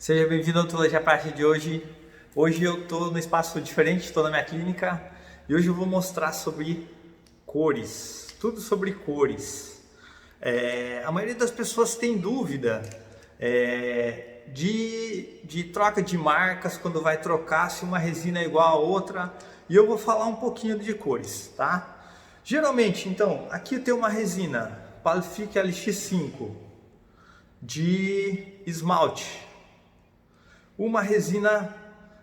Seja bem-vindo à Odontologia Prática de hoje. Hoje eu estou num espaço diferente, estou na minha clínica e hoje eu vou mostrar sobre cores, tudo sobre cores. A maioria das pessoas tem dúvida de troca de marcas, quando vai trocar, se uma resina é igual a outra, e eu vou falar um pouquinho de cores, tá? Geralmente, então, aqui tem uma resina Palifique LX5 de esmalte, uma resina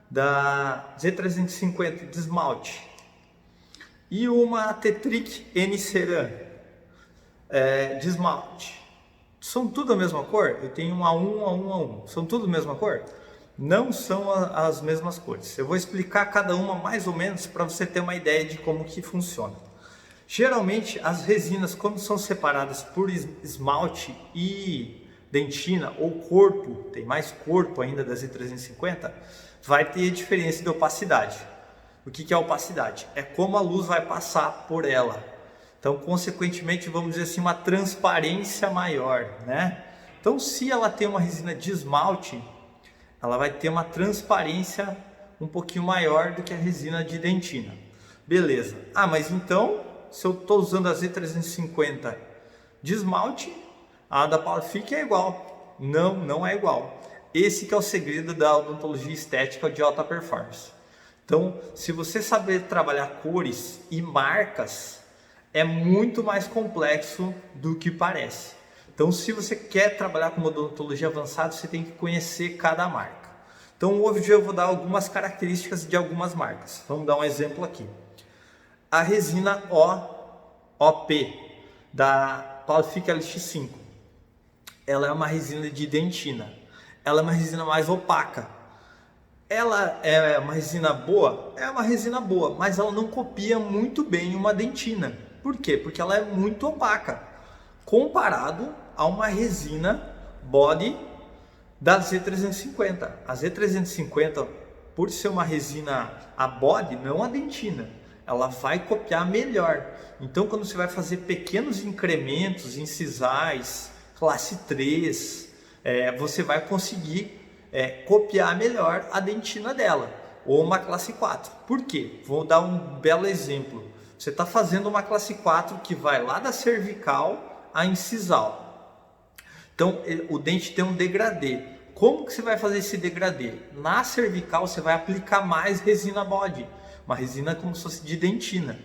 da Z350 de esmalte e uma Tetric N-Ceram de esmalte. São tudo a mesma cor? Eu tenho um A1, A1, A1. São tudo a mesma cor? Não são as mesmas cores. Eu vou explicar cada uma mais ou menos para você ter uma ideia de como que funciona. Geralmente as resinas, quando são separadas por esmalte e dentina ou corpo, tem mais corpo ainda da Z350, vai ter diferença de opacidade. O que é opacidade? É como a luz vai passar por ela. Então, consequentemente, vamos dizer assim, uma transparência maior, né? Então, se ela tem uma resina de esmalte, ela vai ter uma transparência um pouquinho maior do que a resina de dentina. Beleza. Ah, mas então, se eu estou usando a Z350 de esmalte, a da Palifique é igual. Não, não é igual. Esse que é o segredo da odontologia estética de alta performance. Então, se você saber trabalhar cores e marcas, é muito mais complexo do que parece. Então, se você quer trabalhar com odontologia avançada, você tem que conhecer cada marca. Então, hoje eu vou dar algumas características de algumas marcas. Vamos dar um exemplo aqui. A resina OP da Palifique LX5. Ela é uma resina de dentina. Ela é uma resina mais opaca. Ela é uma resina boa? É uma resina boa, mas ela não copia muito bem uma dentina. Por quê? Porque ela é muito opaca, comparado a uma resina body da Z350. A Z350, por ser uma resina a body, não a dentina, ela vai copiar melhor. Então, quando você vai fazer pequenos incrementos incisais, classe 3, você vai conseguir copiar melhor a dentina dela, ou uma classe 4. Por quê? Vou dar um belo exemplo. Você está fazendo uma classe 4 que vai lá da cervical à incisal. Então, o dente tem um degradê. Como que você vai fazer esse degradê? Na cervical, você vai aplicar mais resina body, uma resina como se fosse de dentina.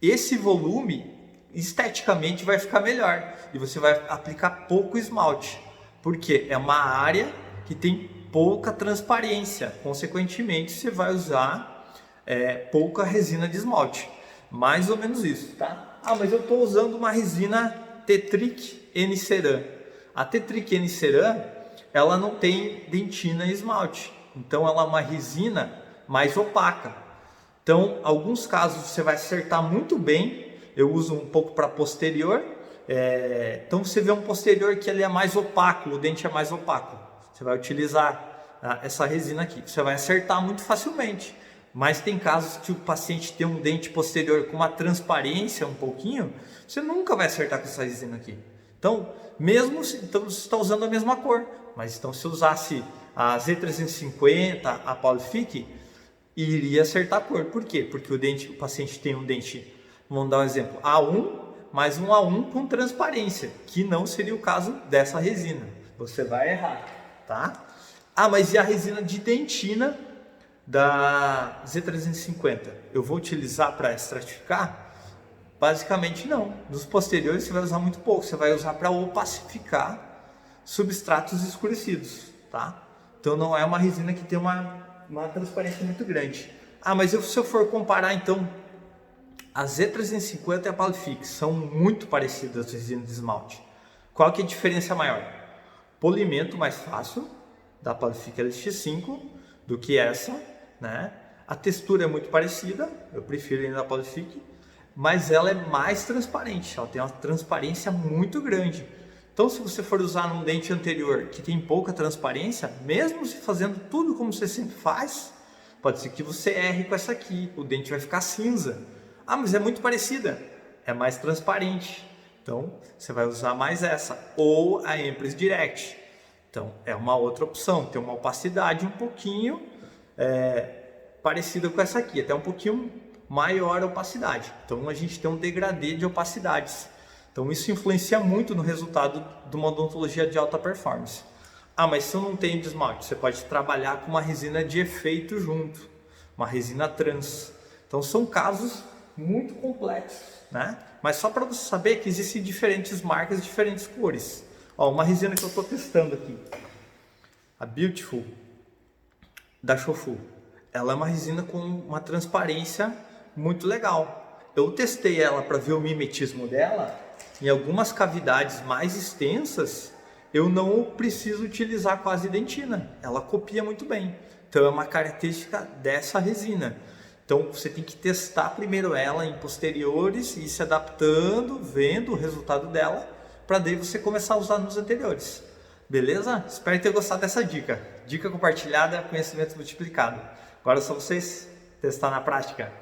Esse volume, esteticamente, vai ficar melhor e você vai aplicar pouco esmalte, porque é uma área que tem pouca transparência, consequentemente você vai usar pouca resina de esmalte, mais ou menos isso, tá? Ah, mas eu estou usando uma resina Tetric N-Ceram. A Tetric N-Ceram, ela não tem dentina e esmalte, então ela é uma resina mais opaca. Então, alguns casos você vai acertar muito bem. Eu uso um pouco para posterior. Então, você vê um posterior que ele é mais opaco, o dente é mais opaco. Você vai utilizar essa resina aqui. Você vai acertar muito facilmente. Mas tem casos que o paciente tem um dente posterior com uma transparência um pouquinho, você nunca vai acertar com essa resina aqui. Então, mesmo se então, você está usando a mesma cor, mas então se usasse a Z350, a Palifique, iria acertar a cor. Por quê? Porque o paciente tem um dente, vamos dar um exemplo, A1, mais um A1 com transparência, que não seria o caso dessa resina. Você vai errar, tá? Ah, mas e a resina de dentina da Z350? Eu vou utilizar para estratificar? Basicamente não. Nos posteriores você vai usar muito pouco, você vai usar para opacificar substratos escurecidos, tá? Então não é uma resina que tem uma transparência muito grande. Ah, mas se eu for comparar então a Z350 e a Palifique, são muito parecidas as resinas de esmalte. Qual que é a diferença maior? Polimento mais fácil da Palifique LX5 do que essa, né? A textura é muito parecida, eu prefiro ainda a Palifique, mas ela é mais transparente, ela tem uma transparência muito grande. Então, se você for usar num dente anterior que tem pouca transparência, mesmo se fazendo tudo como você sempre faz, pode ser que você erre com essa aqui, o dente vai ficar cinza. Ah, mas é muito parecida, é mais transparente. Então, você vai usar mais essa, ou a Empress Direct. Então é uma outra opção, tem uma opacidade um pouquinho parecida com essa aqui, até um pouquinho maior a opacidade. Então a gente tem um degradê de opacidades. Então isso influencia muito no resultado de uma odontologia de alta performance. Ah, mas se eu não tenho de esmalte, você pode trabalhar com uma resina de efeito junto, uma resina trans. Então são casos muito complexos, né? Mas só para você saber que existem diferentes marcas, diferentes cores. Ó, uma resina que eu estou testando aqui, a Beautiful da Shofu. Ela é uma resina com uma transparência muito legal. Eu testei ela para ver o mimetismo dela. Em algumas cavidades mais extensas, eu não preciso utilizar quase dentina. Ela copia muito bem. Então é uma característica dessa resina. Então você tem que testar primeiro ela em posteriores e ir se adaptando, vendo o resultado dela, para daí você começar a usar nos anteriores. Beleza? Espero ter gostado dessa dica. Dica compartilhada, conhecimento multiplicado. Agora é só vocês testar na prática.